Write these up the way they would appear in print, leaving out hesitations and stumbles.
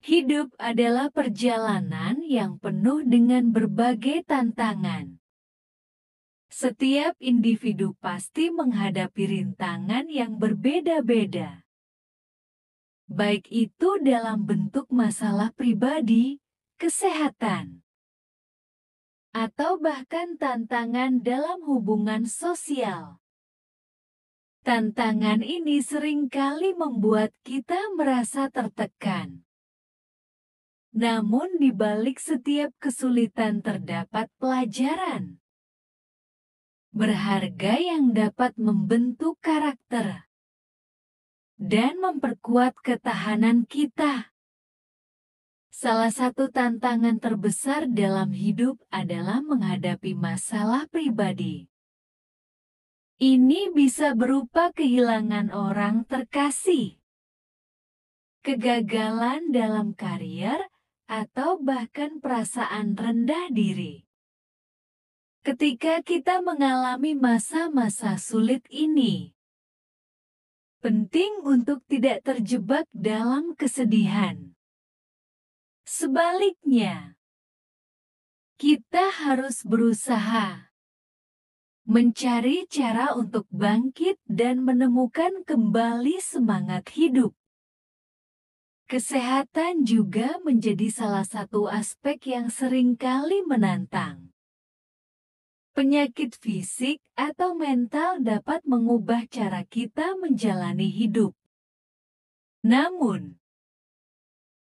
Hidup adalah perjalanan yang penuh dengan berbagai tantangan. Setiap individu pasti menghadapi rintangan yang berbeda-beda. Baik itu dalam bentuk masalah pribadi, kesehatan, atau bahkan tantangan dalam hubungan sosial. Tantangan ini seringkali membuat kita merasa tertekan. Namun di balik setiap kesulitan terdapat pelajaran berharga yang dapat membentuk karakter dan memperkuat ketahanan kita. Salah satu tantangan terbesar dalam hidup adalah menghadapi masalah pribadi. Ini bisa berupa kehilangan orang terkasih, kegagalan dalam karier, atau bahkan perasaan rendah diri. Ketika kita mengalami masa-masa sulit ini, penting untuk tidak terjebak dalam kesedihan. Sebaliknya, kita harus berusaha mencari cara untuk bangkit dan menemukan kembali semangat hidup. Kesehatan juga menjadi salah satu aspek yang seringkali menantang. Penyakit fisik atau mental dapat mengubah cara kita menjalani hidup. Namun,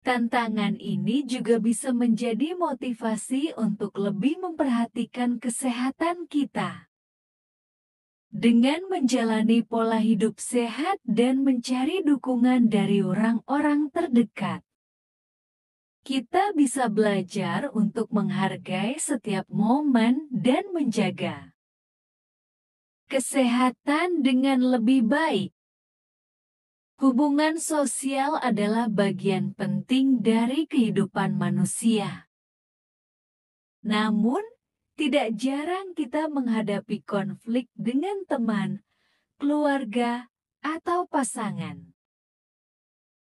tantangan ini juga bisa menjadi motivasi untuk lebih memperhatikan kesehatan kita. Dengan menjalani pola hidup sehat dan mencari dukungan dari orang-orang terdekat, kita bisa belajar untuk menghargai setiap momen dan menjaga kesehatan dengan lebih baik. Hubungan sosial adalah bagian penting dari kehidupan manusia. Namun, tidak jarang kita menghadapi konflik dengan teman, keluarga, atau pasangan.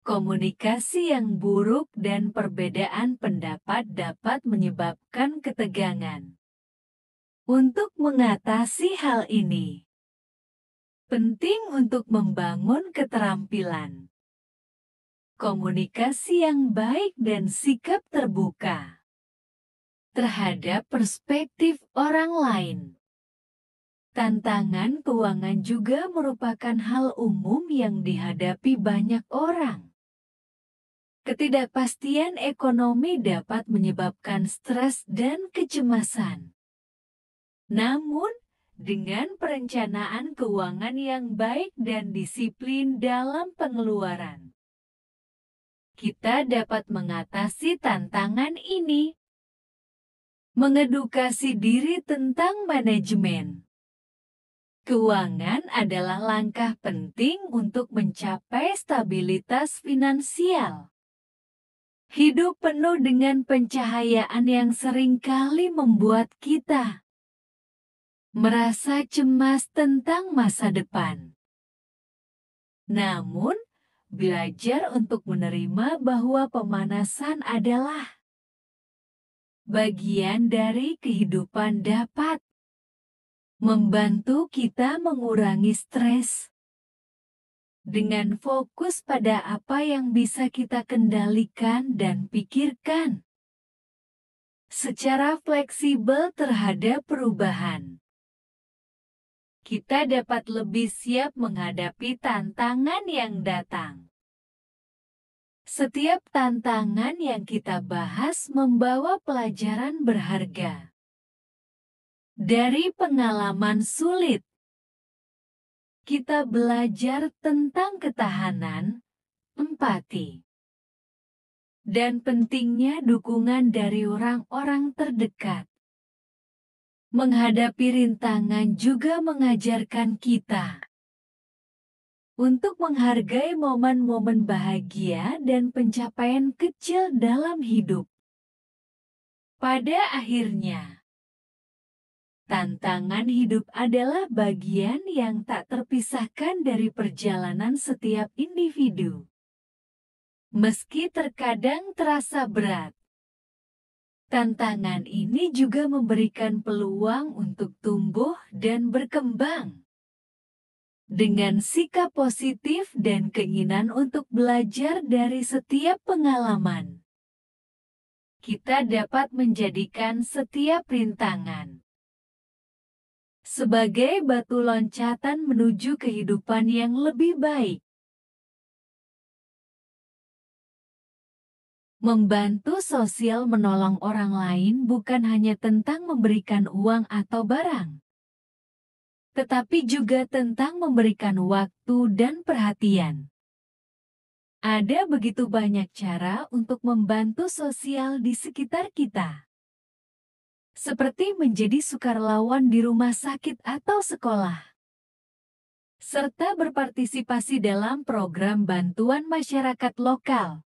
Komunikasi yang buruk dan perbedaan pendapat dapat menyebabkan ketegangan. Untuk mengatasi hal ini, penting untuk membangun keterampilan komunikasi yang baik dan sikap terbuka terhadap perspektif orang lain. Tantangan keuangan juga merupakan hal umum yang dihadapi banyak orang. Ketidakpastian ekonomi dapat menyebabkan stres dan kecemasan. Namun, dengan perencanaan keuangan yang baik dan disiplin dalam pengeluaran, kita dapat mengatasi tantangan ini. Mengedukasi diri tentang manajemen keuangan adalah langkah penting untuk mencapai stabilitas finansial. Hidup penuh dengan pencahayaan yang seringkali membuat kita merasa cemas tentang masa depan. Namun, belajar untuk menerima bahwa pemanasan adalah bagian dari kehidupan dapat membantu kita mengurangi stres dengan fokus pada apa yang bisa kita kendalikan dan pikirkan secara fleksibel terhadap perubahan. Kita dapat lebih siap menghadapi tantangan yang datang. Setiap tantangan yang kita bahas membawa pelajaran berharga. Dari pengalaman sulit, kita belajar tentang ketahanan, empati, dan pentingnya dukungan dari orang-orang terdekat. Menghadapi rintangan juga mengajarkan kita untuk menghargai momen-momen bahagia dan pencapaian kecil dalam hidup. Pada akhirnya, tantangan hidup adalah bagian yang tak terpisahkan dari perjalanan setiap individu. Meski terkadang terasa berat, tantangan ini juga memberikan peluang untuk tumbuh dan berkembang. Dengan sikap positif dan keinginan untuk belajar dari setiap pengalaman, kita dapat menjadikan setiap rintangan sebagai batu loncatan menuju kehidupan yang lebih baik. Membantu sosial menolong orang lain bukan hanya tentang memberikan uang atau barang, tetapi juga tentang memberikan waktu dan perhatian. Ada begitu banyak cara untuk membantu sosial di sekitar kita, seperti menjadi sukarelawan di rumah sakit atau sekolah, serta berpartisipasi dalam program bantuan masyarakat lokal.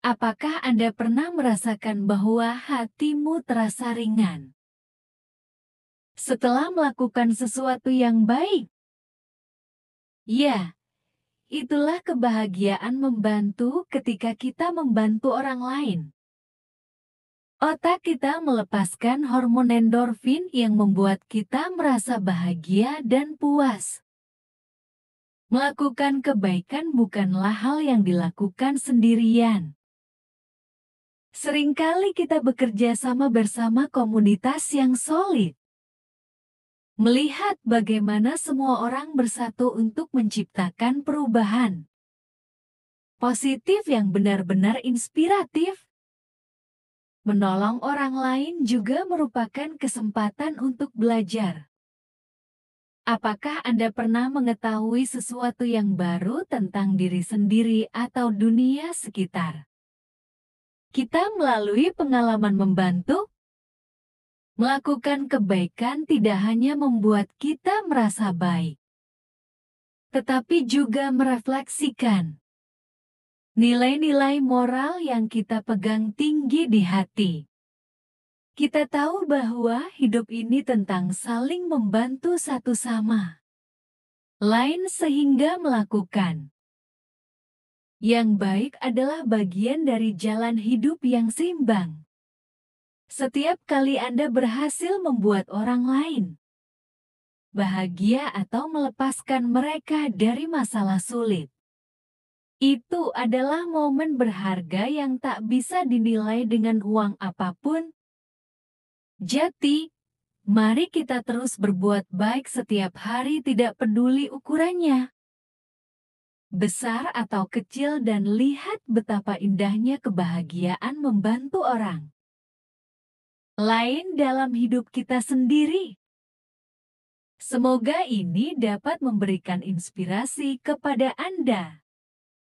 Apakah Anda pernah merasakan bahwa hatimu terasa ringan setelah melakukan sesuatu yang baik? Ya, itulah kebahagiaan membantu ketika kita membantu orang lain. Otak kita melepaskan hormon endorfin yang membuat kita merasa bahagia dan puas. Melakukan kebaikan bukanlah hal yang dilakukan sendirian. Seringkali kita bekerja sama bersama komunitas yang solid. Melihat bagaimana semua orang bersatu untuk menciptakan perubahan positif yang benar-benar inspiratif. Menolong orang lain juga merupakan kesempatan untuk belajar. Apakah Anda pernah mengetahui sesuatu yang baru tentang diri sendiri atau dunia sekitar? Kita melalui pengalaman membantu, melakukan kebaikan tidak hanya membuat kita merasa baik, tetapi juga merefleksikan nilai-nilai moral yang kita pegang tinggi di hati. Kita tahu bahwa hidup ini tentang saling membantu satu sama lain sehingga melakukan yang baik adalah bagian dari jalan hidup yang seimbang. Setiap kali Anda berhasil membuat orang lain bahagia atau melepaskan mereka dari masalah sulit, itu adalah momen berharga yang tak bisa dinilai dengan uang apapun. Jadi, mari kita terus berbuat baik setiap hari, tidak peduli ukurannya besar atau kecil, dan lihat betapa indahnya kebahagiaan membantu orang lain dalam hidup kita sendiri. Semoga ini dapat memberikan inspirasi kepada Anda.